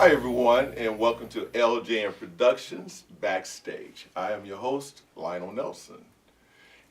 Hi everyone, and welcome to LJN Productions Backstage. I am your host, Lionel Nelson,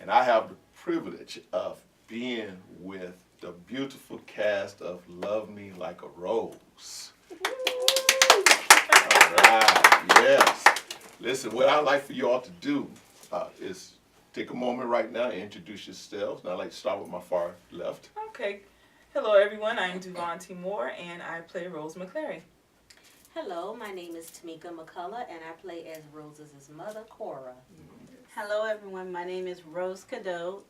and I have the privilege of being with the beautiful cast of Love Me Like a Rose. All right, yes. Listen, what I'd like for you all to do is take a moment right now and introduce yourselves. And I'd like to start with my far left. Okay. Hello everyone, I'm Duvonne and I play Rose McClary. Hello, my name is Tameka and I play as Rose's mother, Cora. Hello everyone, my name is Rose Cadeau.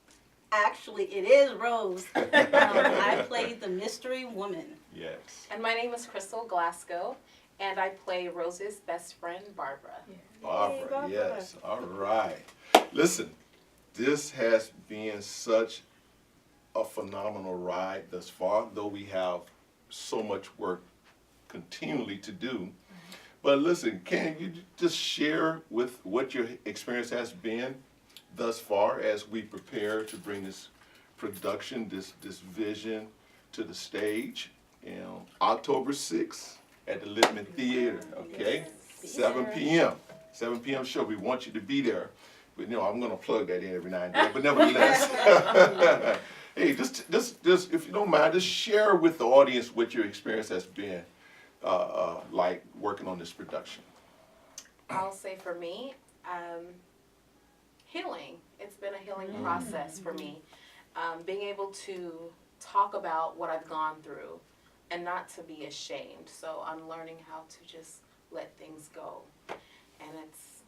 Actually, it is Rose. I play the mystery woman. Yes. And my name is Crystal Glasgow, and I play Rose's best friend, Barbara. Barbara, yes. All right. Listen, this has been such a phenomenal ride thus far, though we have so much work continually to do. But listen, can you just share with what your experience has been thus far as we prepare to bring this production, this vision to the stage, October 6th at the Littman Theater, okay? 7 p.m. 7 p.m. show. We want you to be there. But I'm going to plug that in every now and then, but nevertheless. Hey, just if you don't mind, just share with the audience what your experience has been like working on this production. I'll say for me, healing. It's been a healing process for me. Being able to talk about what I've gone through and not to be ashamed. So I'm learning how to just let things go. And it's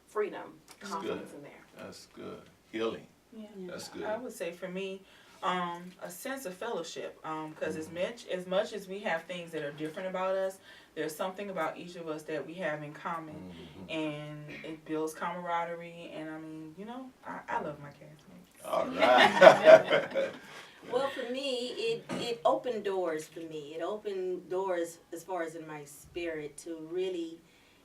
freedom, confidence in there. That's good. Healing. Yeah. That's good. I would say for me, a sense of fellowship, because as much as we have things that are different about us, there's something about each of us that we have in common, and it builds camaraderie, and I mean, I love my castmates. All right. Well, for me, it opened doors for me. It opened doors as far as in my spirit to really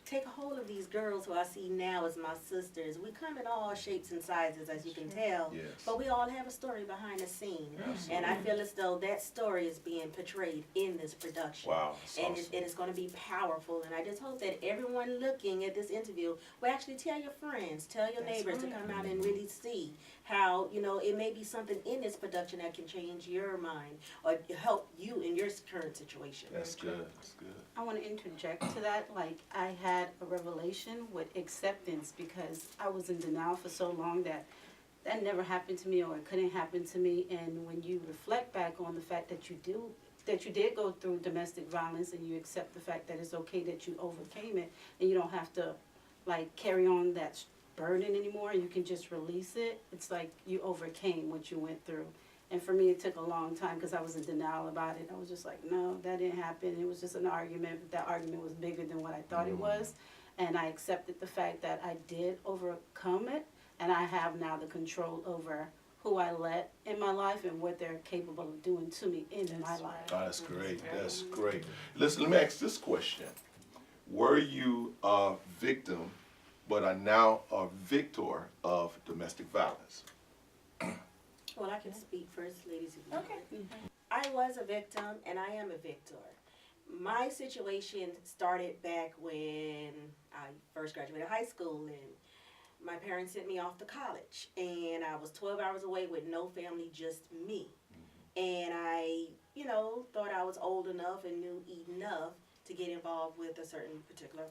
take a hold of these girls who I see now as my sisters. We come in all shapes and sizes, as you can tell, Yes. but we all have a story behind the scene. Absolutely. And I feel as though that story is being portrayed in this production. Wow. And Awesome. it's going to be powerful. And I just hope that everyone looking at this interview will actually tell your friends, tell your neighbors to come out and really see how, it may be something in this production that can change your mind or help you in your current situation. That's good. That's good. I want to interject to that. Like, I had a revelation with acceptance because I was in denial for so long that never happened to me or it couldn't happen to me. And when you reflect back on the fact that you did go through domestic violence and you accept the fact that it's okay that you overcame it and you don't have to like carry on that burden anymore, you can just release it. It's like you overcame what you went through. And for me, it took a long time because I was in denial about it. I was just like, no, that didn't happen. It was just an argument. But that argument was bigger than what I thought it was. And I accepted the fact that I did overcome it. And I have now the control over who I let in my life and what they're capable of doing to me in my life. Oh, that's great. That's great. Listen, let me ask this question. Were you a victim but are now a victor of domestic violence? Well, I can speak first, ladies. If you Okay. want. I was a victim, and I am a victor. My situation started back when I first graduated high school, and my parents sent me off to college, and I was 12 hours away with no family, just me. And I, thought I was old enough and knew enough to get involved with a certain particular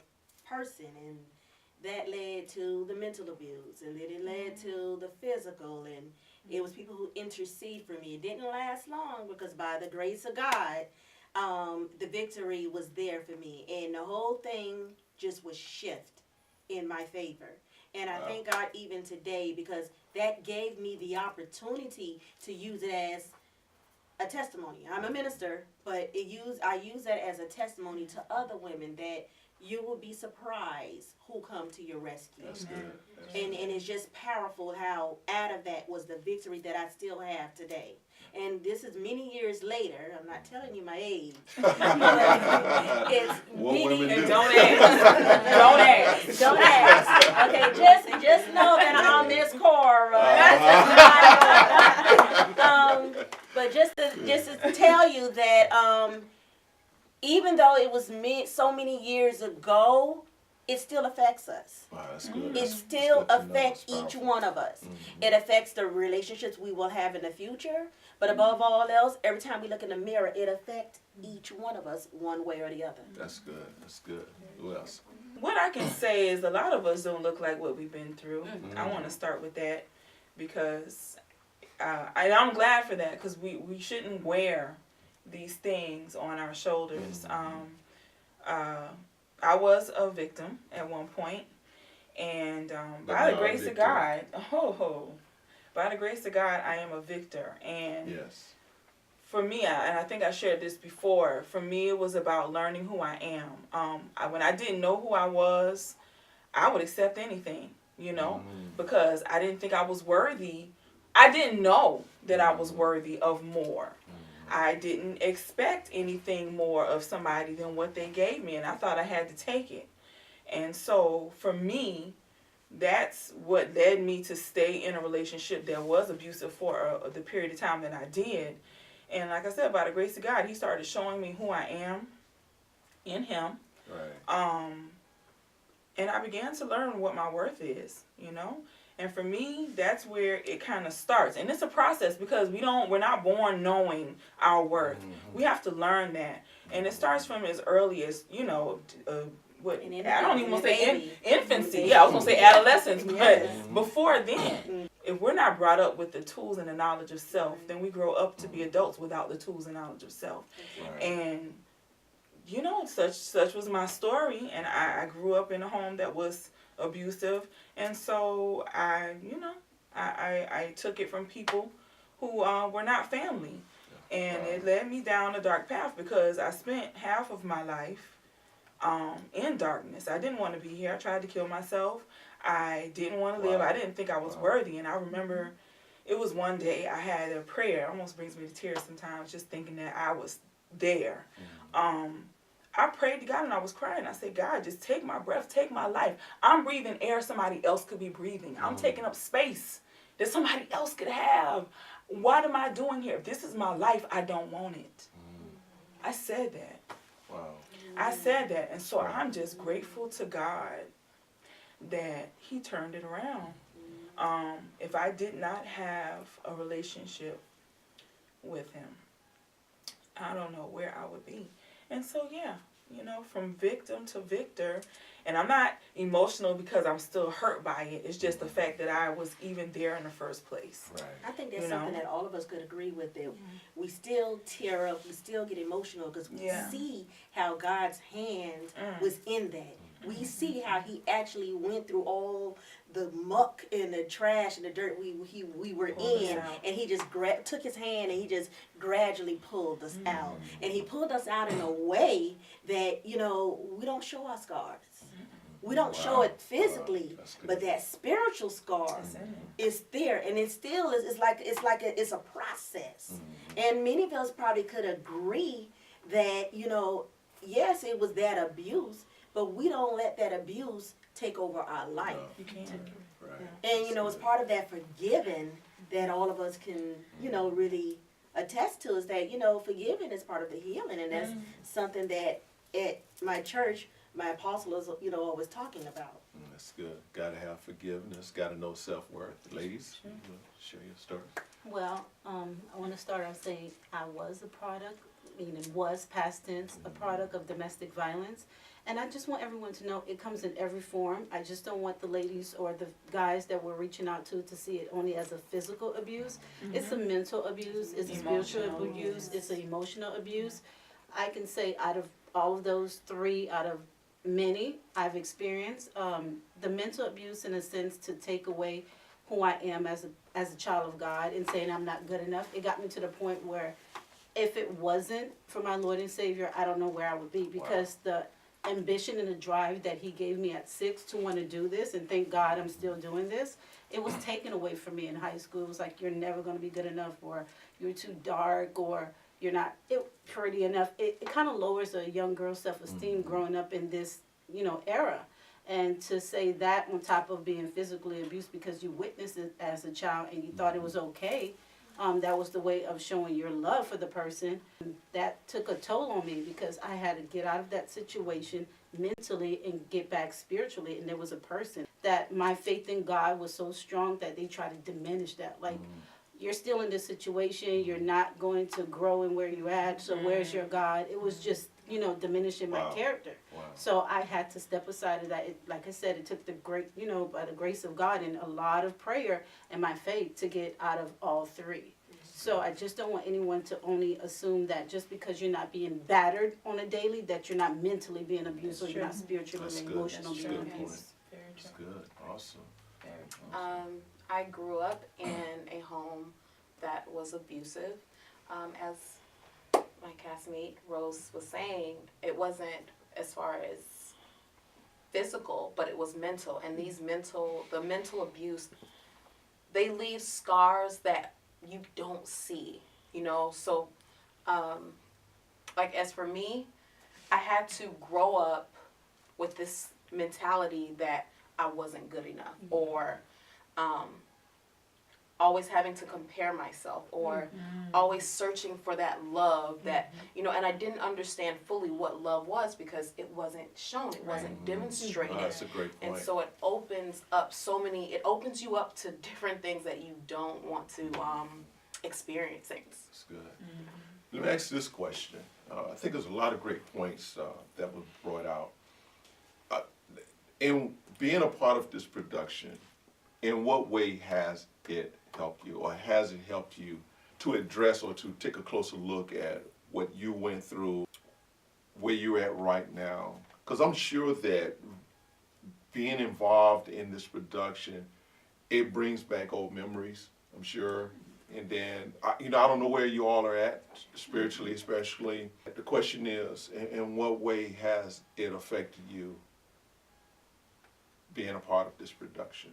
person, and that led to the mental abuse, and then it led to the physical, and it was people who intercede for me. It didn't last long because by the grace of God, the victory was there for me, and the whole thing just was shift in my favor. And I thank God even today because that gave me the opportunity to use it as a testimony. I'm a minister, but I use that as a testimony to other women that you will be surprised who come to your rescue. That's good. And it's just powerful how out of that was the victory that I still have today. And this is many years later. I'm not telling you my age. It's What many women do. Don't ask. Don't ask. Don't ask. Okay, just know that I'm Miss Cora. But just to tell you that even though it was so many years ago, it still affects us. Wow, that's good. It That's still good to know. affects That's each powerful. one of us. Mhm. It affects the relationships we will have in the future. But above all else, every time we look in the mirror, it affects each one of us one way or the other. That's good. That's good. Who else? What I can say is a lot of us don't look like what we've been through. Mm-hmm. I want to start with that because I'm glad for that, because we shouldn't wear these things on our shoulders. I was a victim at one point, and But by the now a grace of victor. God, by the grace of God, I am a victor. And Yes. for me, and I think I shared this before, for me it was about learning who I am. When I didn't know who I was, I would accept anything, because I didn't think I was worthy. I didn't know that I was worthy of more. I didn't expect anything more of somebody than what they gave me, and I thought I had to take it. And so for me, that's what led me to stay in a relationship that was abusive for the period of time that I did. And like I said, by the grace of God, he started showing me who I am in him. Right. And I began to learn what my worth is, And for me, that's where it kind of starts. And it's a process, because we're not born knowing our worth. We have to learn that. And it starts from as early as, I don't even want to say infancy. Yeah, I was going to say adolescence. But before then, if we're not brought up with the tools and the knowledge of self, then we grow up to be adults without the tools and knowledge of self. Right. And, such was my story. And I grew up in a home that was abusive. And so I took it from people who were not family. And it led me down a dark path, because I spent half of my life in darkness. I didn't want to be here. I tried to kill myself. I didn't want to live. I didn't think I was worthy. And I remember it was one day I had a prayer. It almost brings me to tears sometimes, just thinking that I was there. I prayed to God and I was crying. I said, God, just take my breath, take my life. I'm breathing air somebody else could be breathing. I'm taking up space that somebody else could have. What am I doing here? If this is my life, I don't want it. I said that. Wow. I said that. And so I'm just grateful to God that he turned it around. If I did not have a relationship with him, I don't know where I would be. And so, from victim to victor. And I'm not emotional because I'm still hurt by it. It's just the fact that I was even there in the first place. Right. I think that's something that all of us could agree with, that we still tear up, we still get emotional, because we see how God's hand was in that. We see how he actually went through all the muck and the trash and the dirt we were in, and he just took his hand and he just gradually pulled us out. And he pulled us out in a way that, we don't show our scars. We don't show it physically, but that spiritual scar is there, and it still is. It's a process. And many of us probably could agree that, yes, it was that abuse, but we don't let that abuse take over our life. You can't. Right. And, it's part of that forgiving that all of us can, really attest to, is that, forgiving is part of the healing. And that's something that at my church, my apostle is, always talking about. That's good. Got to have forgiveness. Got to know self-worth. Ladies, you wanna share your story. Well, I want to start off saying I was a product, meaning was past tense, a product of domestic violence. And I just want everyone to know it comes in every form. I just don't want the ladies or the guys that we're reaching out to see it only as a physical abuse. It's a mental abuse, it's a spiritual abuse, it's an emotional abuse. I can say out of all of those three, out of many I've experienced, the mental abuse, in a sense, to take away who I am as a child of God and saying I'm not good enough. It got me to the point where if it wasn't for my Lord and Savior, I don't know where I would be, because the ambition and the drive that he gave me at 6 to want to do this, and thank God I'm still doing this, it was taken away from me in high school. It was like, you're never going to be good enough, or you're too dark, or you're not pretty enough. It kind of lowers a young girl's self-esteem growing up in this, era. And to say that on top of being physically abused because you witnessed it as a child and you thought it was okay, That was the way of showing your love for the person. That took a toll on me because I had to get out of that situation mentally and get back spiritually. And there was a person that my faith in God was so strong that they tried to diminish that. Like, you're still in this situation, you're not going to grow in where you're at, so where's your God? It was just, you know, diminishing my Wow. character. Wow. So I had to step aside of that. Like I said, it took the great, you know, by the grace of God and a lot of prayer and my faith to get out of all three. So I just don't want anyone to only assume that just because you're not being battered on a daily, that you're not mentally being abused or you're not spiritually That's and good. emotionally That's being good point. abused. Very That's true. good. Awesome. Very true. I grew up in a home that was abusive. As my castmate Rose was saying, it wasn't as far as physical, but it was mental. And the mental abuse, they leave scars that you don't see, you know? So, like as for me, I had to grow up with this mentality that I wasn't good enough, or always having to compare myself, or always searching for that love that, you know, and I didn't understand fully what love was because it wasn't shown, it wasn't demonstrated. Oh, that's a great And point. so it opens up it opens you up to different things that you don't want to experience things. That's good. Let me ask you this question. I think there's a lot of great points that were brought out. In being a part of this production, in what way has it helped you, or has it helped you to address or to take a closer look at what you went through, where you're at right now? Because I'm sure that being involved in this production, it brings back old memories, I'm sure. And then, I don't know where you all are at, spiritually especially. The question is, in what way has it affected you being a part of this production?